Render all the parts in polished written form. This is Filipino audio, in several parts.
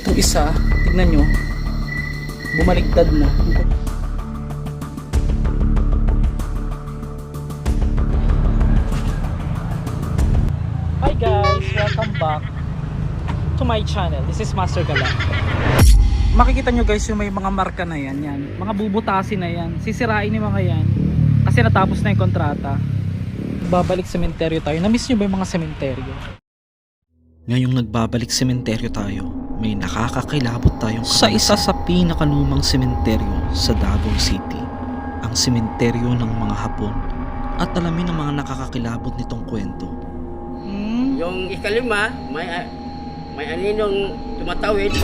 Itong isa, tignan nyo, bumaliktad na. Hi guys, welcome back to my channel. This is Master Gala. Makikita nyo guys yung may mga marka na yan, mga bubutasin na yan, sisirain yung mga yan kasi natapos na yung kontrata. Babalik sementeryo tayo. Na-miss nyo ba yung mga sementeryo? Ngayong nagbabalik sementeryo tayo, may nakakakilabot tayong sa isa sa pinakalumang sementeryo sa Davao City, ang sementeryo ng mga Hapon. At alamin ang mga nakakakilabot nitong kwento. Yung ikalima, may aninong tumatawid.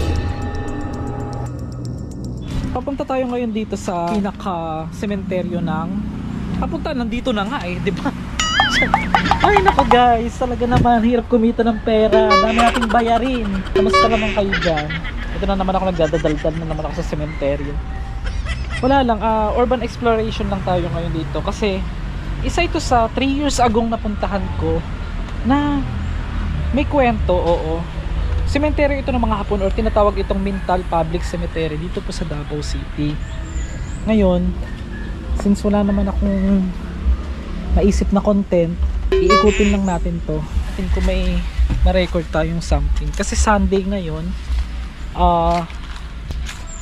Papunta tayo ngayon dito sa pinaka-sementeryo ng papunta, nandito na nga di ba? Ay nako guys, talaga naman hirap kumita ng pera, dami nating bayarin. Kamusta naman kayo dyan? Ito na naman ako, nagdadaldal na naman ako sa sementeryo. Wala lang, urban exploration lang tayo ngayon dito kasi isa ito sa 3 years agong napuntahan ko na may kwento. Oo, sementeryo ito ng mga Hapon, or tinatawag itong Mintal Public Cemetery dito po sa Davao City. Ngayon, since wala naman akong naisip na content, iikutin lang natin to. Natin kung may ma-record tayong something. Kasi Sunday ngayon,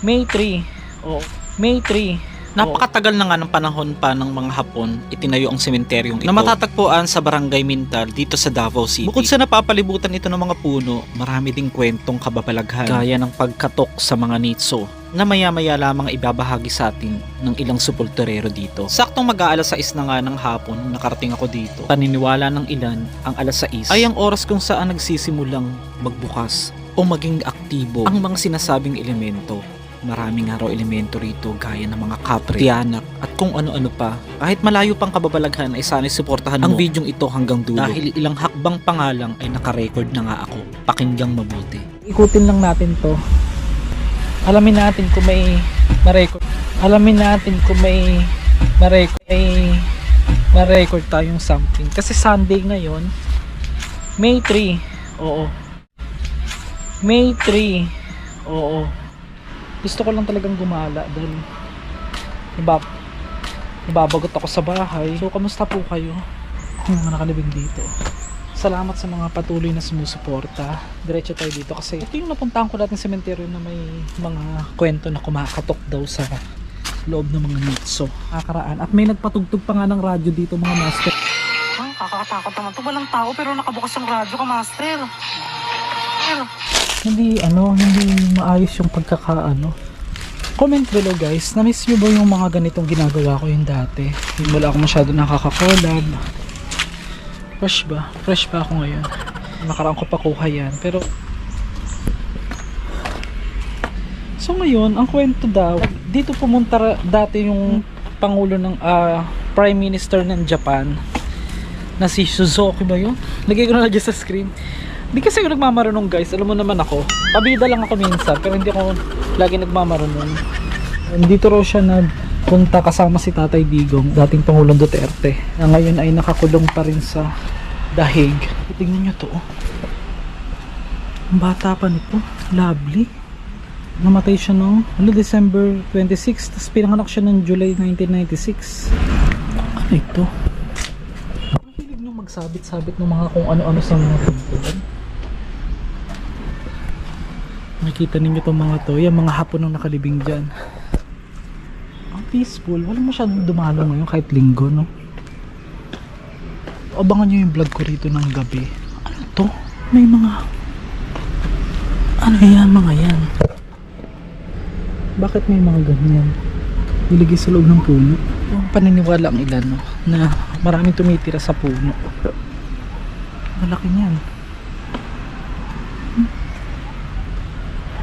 May 3. Oh, May 3. Napakatagal na nga ng panahon pa ng mga Hapon itinayo ang sementeryong ito na matatagpuan sa Barangay Mintal dito sa Davao City. Bukod sa napapalibutan ito ng mga puno, marami ding kwentong kababalaghan gaya ng pagkatok sa mga nitso na maya-maya lamang ibabahagi sa atin ng ilang sepulturero dito. Saktong mag-aalas 6 na nga ng hapon nung nakarating ako dito. Paniniwala ng ilan, ang alas 6 ay ang oras kung saan nagsisimulang magbukas o maging aktibo ang mga sinasabing elemento. Maraming nga raw elemento rito gaya ng mga kapre, tiyanak at kung ano-ano pa. Kahit malayo pang kababalaghan ay sana'y suportahan ang videong ito hanggang dulo dahil ilang hakbang pangalang ay nakarecord na nga ako. Pakinggang mabuti. Ikutin lang natin to. Alamin natin kung may ma-record. Alamin natin kung may ma-record tayong something. Kasi Sunday ngayon, May 3. Oo. May 3. Oo. Gusto ko lang talagang gumala dahil nababagot ako sa bahay. So kamusta po kayo? Yung mga nakalibing dito. Salamat sa mga patuloy na sumusuporta. Diretso tayo dito kasi ito yung napuntahan ko dating sementeryo na may mga kwento na kumakatok daw sa loob ng mga nitso. Kakaraan. At may nagpatugtog pa nga ng radyo dito mga master. Kakakatakot naman to. Walang tao pero nakabukas yung radyo ka master. Hindi maayos yung comment below guys. Na-miss nyo ba yung mga ganitong ginagawa ko yung dati? Wala ako masyado nakakakolab. Fresh ba ako ngayon? Nakaraan ko pa kuha yan. Pero so ngayon, ang kwento daw, dito pumunta dati yung pangulo ng Prime Minister ng Japan na si Suzuki ba yun? Lagay ko na dyan sa screen. Di kasi ako nagmamarunong guys, alam mo naman ako, pabida lang ako minsan pero hindi ako lagi nagmamarunong. Dito raw siya nagpunta kasama si Tatay Digong, dating Pangulong Duterte, na ngayon ay nakakulong pa rin sa dahig. Tingnan nyo to, ang bata pa nito, lovely. Namatay siya noong December 26, tapos pinanganak siya ng July 1996. Ano ito? Mahilig nung magsabit-sabit ng mga kung ano-ano sa mga pintuan. Nakita ninyo itong mga to, yung mga Hapon nung nakalibing dyan. Ang peaceful, walang masyadong dumalo ngayon kahit linggo, no? Abangan nyo yung vlog ko rito ng gabi. Ano to? May mga mga yan? Bakit may mga ganyan? Iligay sa loob ng puno. Ang paniniwala ang ilan, no? Na maraming tumitira sa puno. Malaki niyan.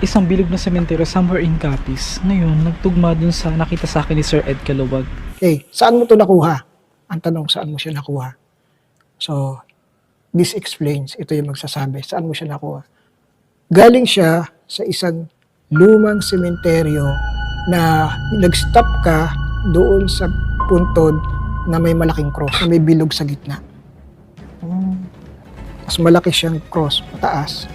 Isang bilog na sementeryo somewhere in Capiz. Ngayon, nagtugma dun sa nakita sa akin ni Sir Ed Caluwag. Okay, saan mo to nakuha? Ang tanong, saan mo siya nakuha? So, this explains. Ito yung magsasabi. Saan mo siya nakuha? Galing siya sa isang lumang sementeryo na nag-stop ka doon sa puntod na may malaking cross, na may bilog sa gitna. Mas malaki siyang cross, pataas.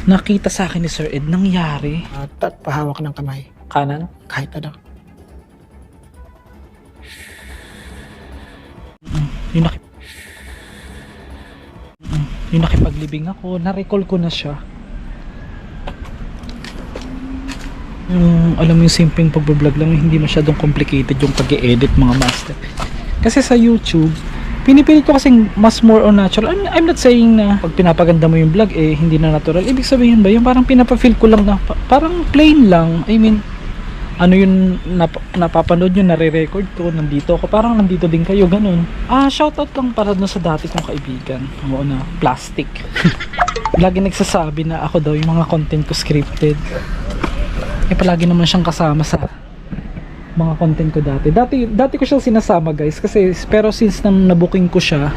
nakita sa akin ni Sir Ed, nangyari. At pahawak ng kamay. Kanan? Kahit ano. Yung yung nakipaglibing ako, na-recall ko na siya. Yung, alam mo yung simpleng pagbablog lang, hindi masyadong complicated yung pag-i-edit mga master. Kasi sa YouTube, pinipilit ko kasing mas more on natural. I'm not saying na pag pinapaganda mo yung vlog, eh, hindi na natural. Ibig sabihin ba, yung parang pinapafeel ko lang na, parang plain lang. I mean, ano yung napapanood nyo, nare-record ko, nandito ako, parang nandito din kayo, ganun. Shoutout lang para dun sa dati kong kaibigan. Oo na, plastic. Lagi nagsasabi na ako daw yung mga content ko scripted. Eh palagi naman siyang kasama sa mga content ko dati. Dati ko siya sinasama guys, kasi pero since nabuking ko siya,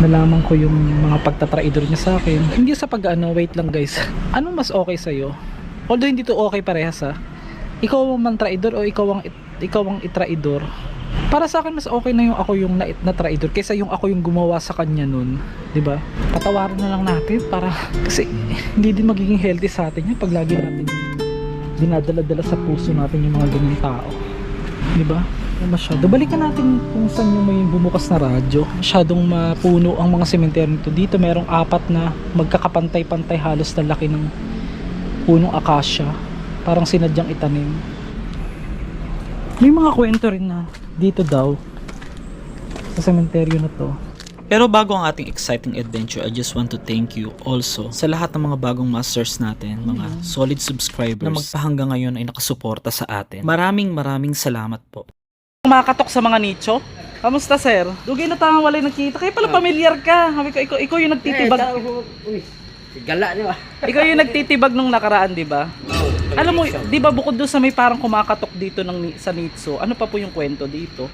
nalaman ko yung mga pagtatraidor niya sa akin. Hindi sa pag-ano, wait lang guys. Anong mas okay sa'yo? Although hindi to okay parehas ha. Ikaw ang man-traidor o ikaw ang itraidor? Para sa akin mas okay na yung ako yung na-traidor kaysa yung ako yung gumawa sa kanya nun, 'di ba? Patawarin na lang natin para kasi hindi din magiging healthy sa atin yun pag lagi natin dinadala-dala sa puso natin yung mga ganung tao. 'Di ba? Masyado. Balikan natin kung saan yung may bumukas na radyo. Masyadong mapuno ang mga sementeryo nito. Dito merong 4 na magkakapantay-pantay halos na laki ng punong akasya. Parang sinadyang itanim. May mga kwento rin na dito daw sa sementeryo na to. Pero bago ang ating exciting adventure, I just want to thank you also sa lahat ng mga bagong masters natin, mga solid subscribers na magpahanggang ngayon ay nakasuporta sa atin. Maraming salamat po. Kumakatok sa mga nicho. Kamusta sir? Dugay na tanga walay nakita. Kaya pala pamilyar ka. Sabi ko, ikaw yung nagtitibag. Uy, gala niyo ah. Ikaw yung nagtitibag nung nakaraan, di ba? Alam mo, di ba bukod doon sa may parang kumakatok dito sa Nitso, ano pa po yung kwento dito?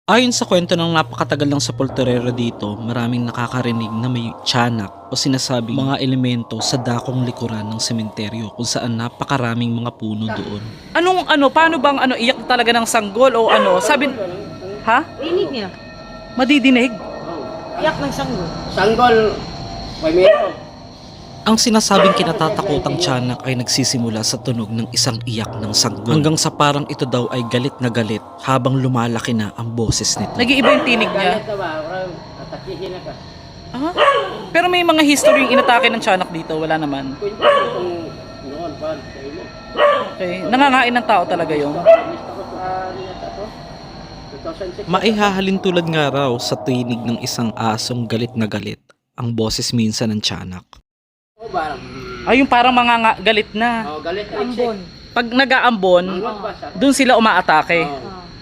Ayon sa kwento ng napakatagal ng sepulturero dito, maraming nakakarinig na may tiyanak o sinasabing mga elemento sa dakong likuran ng sementeryo kung saan napakaraming mga puno doon. Paano bang iyak talaga ng sanggol o ano? Sabi, ha? Dinig niya. Madidinig? Iyak ng sanggol. Sanggol, may meron. Ang sinasabing kinatatakutang tiyanak ay nagsisimula sa tunog ng isang iyak ng sanggol. Hanggang sa parang ito daw ay galit na galit habang lumalaki na ang boses nito. Nag-iiba yung tinig niya. Galit na ba? Parang atakihin na ka. Pero may mga history yung inatake ng tiyanak dito, wala naman. Kwento itong noon pa, sa imo. Okay, nangangain ng tao talaga yun. Lista ko sa niyata to. 2006. Maihahalin tulad nga raw sa tinig ng isang asong galit na galit ang boses minsan ng tiyanak. O ba? Yung parang mga galit na. Galit na Ambon. Pag nag-aambon, doon sila umaatake.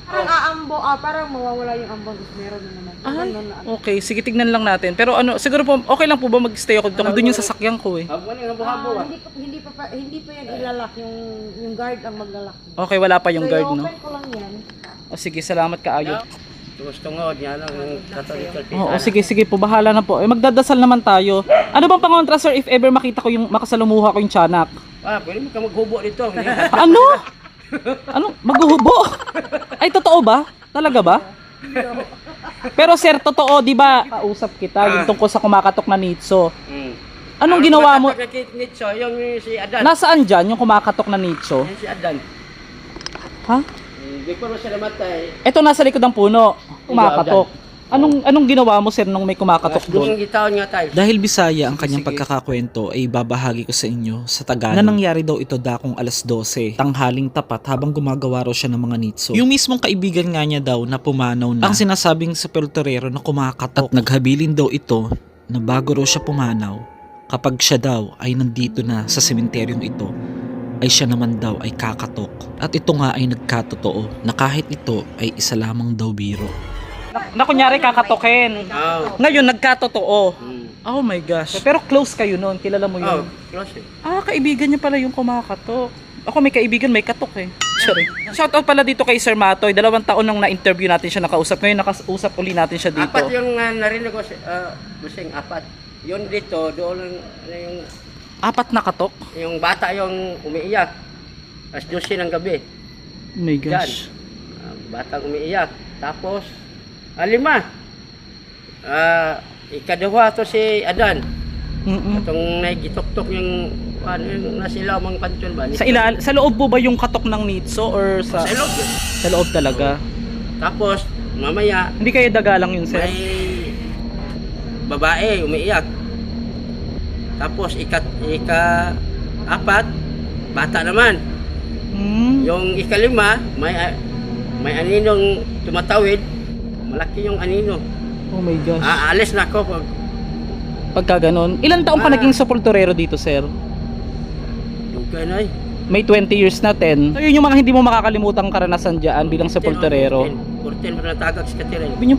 Parang aambo, parang mawawala yung ambon. Meron na naman. Ganun na. Okay, sige tignan lang natin. Pero siguro po, okay lang po ba mag-stay ako dito? Doon yung sasakyan ko eh. Habon yung habo-habo ah. Hindi pa yan ilalak, yung guard ang maglalak. Okay, wala pa yung guard, no? open ko lang yan. O sige, salamat kaayo. Gusto nga niya lang yung Catholic. Oo, sige po, bahala na po. Magdadasal naman tayo. Ano bang pangontra, sir, if ever makita ko yung makasalumuha ko yung tiyanak? Pwede mo ka maghubo dito. Ano? Maghuhubo? Ay, totoo ba? Talaga ba? Pero sir, totoo, di ba? Kausap kita yung tungkol sa kumakatok na nitso. Anong ginawa mo? Nitso, yung si Adan. Nasaan dyan yung kumakatok na nitso? Yung si Adan. Ha? Before mo siya namatay. Ito nasa likod ng puno, kumakatok. Anong ginawa mo sir nung may kumakatok doon? Yung gitaon nga tayo. Dahil Bisaya ang kanyang pagkakakwento ay babahagi ko sa inyo sa Tagalog. Na nangyari daw ito dakong alas 12, tanghaling tapat habang gumagawa raw siya ng mga nitso. Yung mismong kaibigan nga niya daw na pumanaw na ang sinasabing sepulturero na kumakatok. At naghabilin daw ito na bago raw siya pumanaw, kapag siya daw ay nandito na sa sementeryong ito, ay siya naman daw ay kakatok. At ito nga ay nagkatotoo na kahit ito ay isa lamang daw biro. Na kunyari kakatokin. Ngayon nagkatotoo. Oh my gosh. Pero close kayo noon, kilala mo yun? Close eh. Kaibigan niya pala yung kumakatok. Ako may kaibigan may katok eh. Sorry. Shoutout pala dito kay Sir Matoy. 2 taon nang na-interview natin siya nakausap. Ngayon nakausap uli natin siya dito. 4 yung narinig ko, busing 4. Yun dito, doon yung 4 na katok? yung bata yung umiiyak. As 12 ng gabi. Oh my gosh. Batang umiiyak. Tapos, 5. Ikaduha to si Adan. Itong nagitok-tok yung Paano yung nasilaw mga kanton ba? Sa loob po ba yung katok ng nitso or sa Sa ilog yun. sa loob talaga? Tapos, mamaya, Hindi kayo dagalang yun, sir? may babae umiiyak. Tapos, ika-apat, bata naman. Hmm. Yung ikalima, may aninong tumatawid. Malaki yung anino. Oh my gosh. Aalis na ako pag Pagka ganon. Ilan taong ka naging sepulturero dito, sir? dugay na eh. May 20 years na 10. So yun yung mga hindi mo makakalimutang karanasan dyan bilang sepulturero. 14 na natagak sa katirin. Sabi niyo,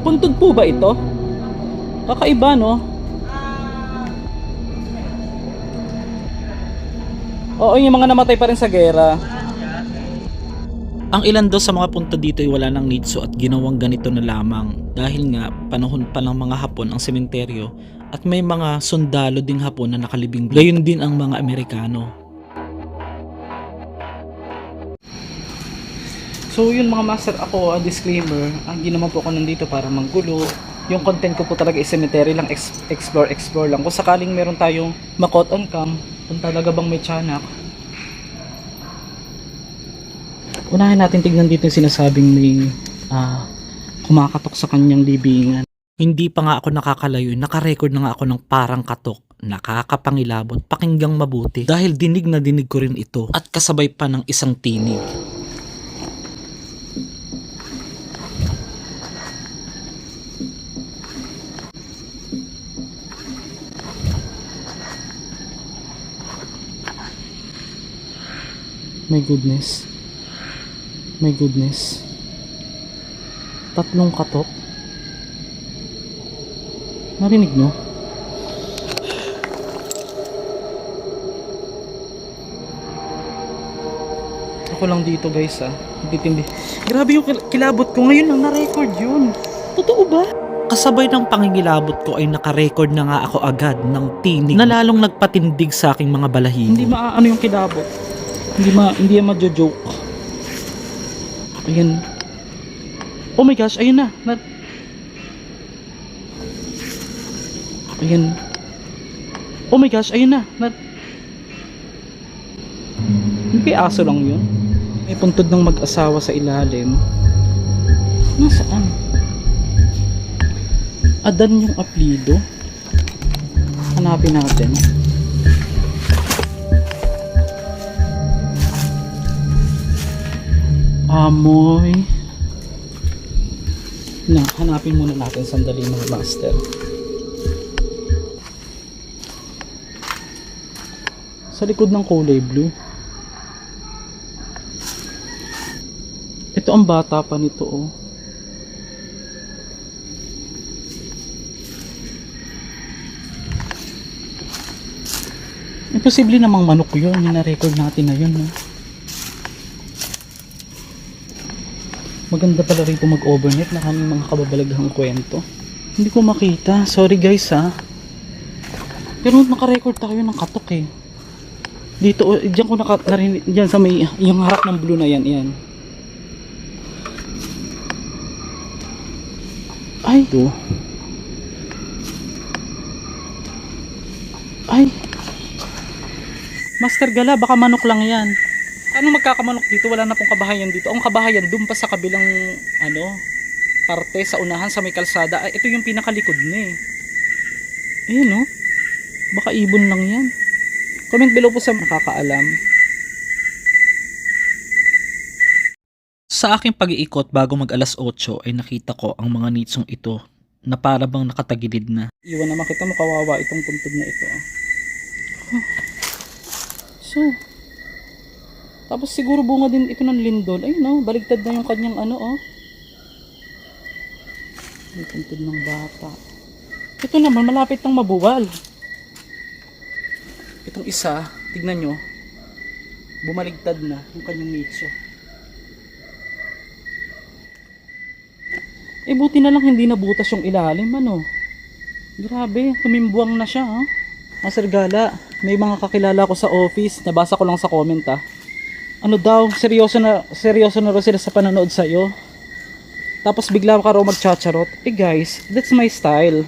puntod po ba ito? Kakaiba, no? Oo, yung mga namatay pa rin sa gera. Ang ilan daw sa mga punto dito ay wala ng nitso at ginawang ganito na lamang dahil nga panahon pa ng mga Hapon ang sementeryo at may mga sundalo ding Hapon na nakalibing. Gayon din ang mga Amerikano. So yun mga master, ako disclaimer, hindi naman po ako nandito para manggulo. Yung content ko po talaga is cemetery lang, explore lang. Kung sakaling meron tayong makot on cam, kung talaga bang may tiyanak, unahin natin tignan dito yung sinasabing may kumakatok sa kanyang libingan. Hindi pa nga ako nakakalayo, nakarecord na nga ako ng parang katok. Nakakapangilabot, pakinggang mabuti dahil dinig na dinig ko rin ito at kasabay pa ng isang tinig. My goodness. My goodness. Tatlong katok. Narinig nyo? Ako lang dito guys Tindi. Grabe yung kilabot ko ngayon lang na-record yun. Totoo ba? Kasabay ng pangingilabot ko ay naka-record na nga ako agad ng tinig na lalong nagpatindig sa aking mga balahibo. Hindi maaano yung kilabot. Hindi yan madjo-joke. Ayan. Oh my gosh, ayun na. Ayan. Oh my gosh, ayun na. Hindi aso lang yun. May puntod ng mag-asawa sa ilalim. Nasaan? Adan yung apelido. Hanapin natin. Amoy. Hanapin muna natin sandali mga master. Sa likod ng kulay blue. Ito ang bata pa nito oh. Imposible namang manok yun. Yung na-record natin na yun no? Maganda pala rito mag-overnight na kami mga kababalaghang kwento. Hindi ko makita. Sorry guys Pero naka-record tayo ng katok eh. Dito, diyan ko narinig, diyan sa may, yung harap ng blue na yan, yan. Ay, ito. Ay. Master Gala, baka manok lang yan. Ano magkakamanok dito? Wala na pong kabahayan dito. Ang kabahayan doon pa sa kabilang parte sa unahan sa may kalsada. Ay, ito yung pinakalikod na eh. Ayun no. Baka ibon lang yan. Comment below po sa nakakaalam. Sa aking pag-iikot bago mag alas 8 ay nakita ko ang mga nitsong ito na para bang nakatagilid na. Iwan naman kita mo, kawawa itong puntod na ito. So, tapos siguro bunga din ito ng lindol. Ayun no, baligtad na yung kanyang May puntod ng bata. Ito naman, malapit ng mabuwal. Itong isa, tignan nyo, bumaligtad na yung kanyang nitso. Eh buti na lang hindi nabutas yung ilalim Grabe, tumimbuang na siya Master Gala, may mga kakilala ko sa office, nabasa ko lang sa comment Ano daw, seryoso na raw sila sa panonood sa'yo. Tapos bigla ka raw magchacharot. Eh guys, that's my style.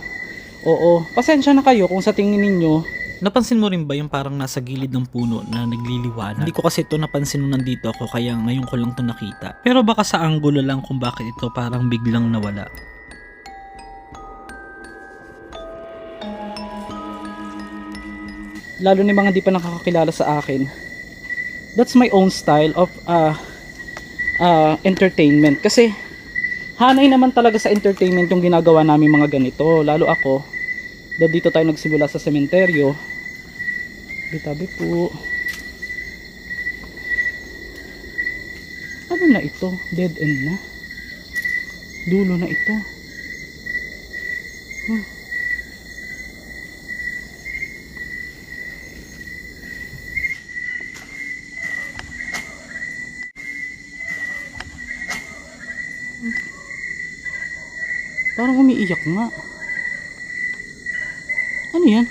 Oo, pasensya na kayo kung sa tingin ninyo Napansin mo rin ba yung parang nasa gilid ng puno na nagliliwanag? Hindi ko kasi ito napansin nung nandito ako, kaya ngayon ko lang ito nakita. Pero baka sa anggulo lang kung bakit ito parang biglang nawala. Lalo ni mga di pa nakakakilala sa akin, that's my own style of entertainment. Kasi hanay naman talaga sa entertainment yung ginagawa namin mga ganito. Lalo ako, dahil dito tayo nagsimula sa sementeryo. Tabi po. Ano na ito? Dead end na. Dulo na ito. Parang umiiyak nga. Ano yan?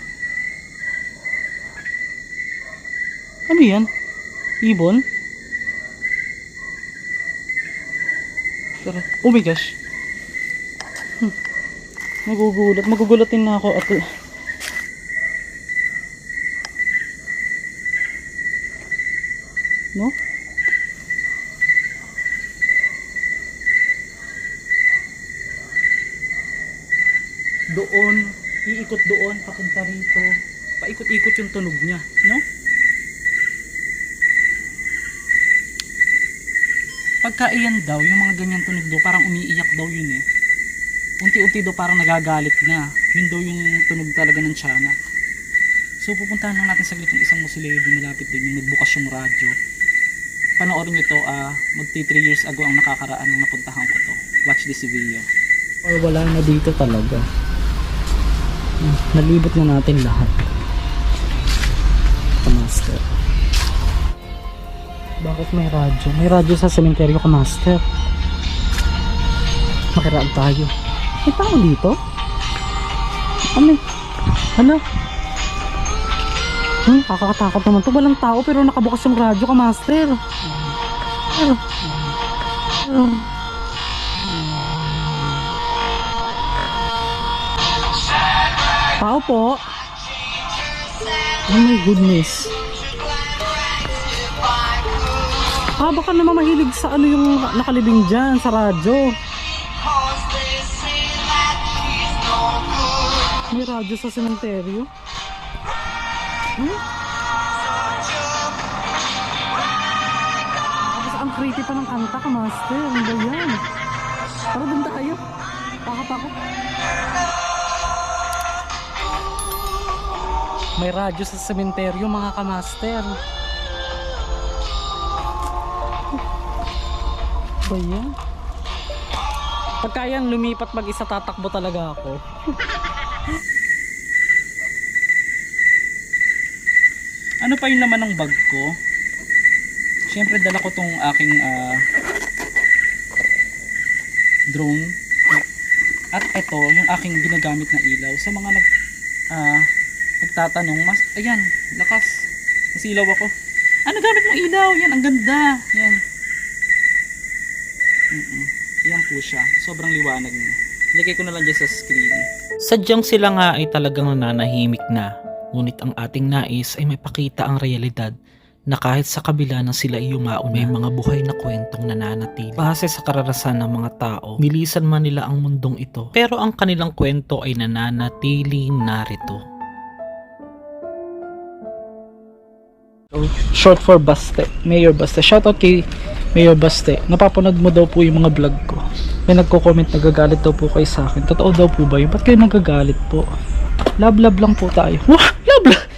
Ano yan? Ibon? Tara. Oh my gosh. Magugulatin na ako at no? Doon, iikot doon, papunta rito. Paikot-ikot yung tunog niya, no? Pagka iyan daw, yung mga ganyan tunog daw, parang umiiyak daw yun eh. Unti-unti daw parang nagagalit na. Yun daw yung tunog talaga ng tiyanak. So pupuntahan lang natin saglit yung isang musileo din, malapit din yung nagbukas yung radyo. Panoorin nyo to, magti 3 years ago ang nakakaraan nung napuntahan ko to. Watch this video. Or wala na dito talaga. Nalibot na natin lahat. Master. Bakit may radyo? May radyo sa sementeryo ka, Master. Makiraan tayo. May tao dito? Ano? Hala? Kakakatakot naman to. Walang tao pero nakabukas yung radyo ka, Master. Tao po. Oh my goodness. Baka naman mahilig sa ano yung nakalibing dyan sa radyo. May radyo sa sementeryo. Tapos ang creepy pa ng kanta ka, Master. Ano ba yan? Tara, banda kayo. Pakapako. May radyo sa sementeryo, mga ka-Master. Ba yan? Pagka yan lumipat mag-isa, tatakbo talaga ako. Ano pa yung laman ng bag ko? Siyempre dala ko tong aking drone. At ito yung aking ginagamit na ilaw. Sa mga nagtatanong, ayan, lakas. Nasilaw ako. Ano gamit mong ilaw? Yan, ang ganda. Yan. Yan po siya. Sobrang liwanag niya. Lagay ko na lang dyan sa screen. Sadyang sila nga ay talagang nananahimik na. Ngunit ang ating nais ay may pakita ang realidad na kahit sa kabila ng sila ay yumaon, may mga buhay na kwentong nananatili. Base sa karanasan ng mga tao, milisan man nila ang mundong ito, pero ang kanilang kwento ay nananatiling narito. Short for Baste, Mayor Baste. Shoutout kay Mayor Baste. Napapanood mo daw po yung mga vlog ko. May nagko-comment, nagagalit daw po kayo sa akin. Totoo daw po ba yun? Ba't kayo nagagalit po? Love lang po tayo. Wah! Love!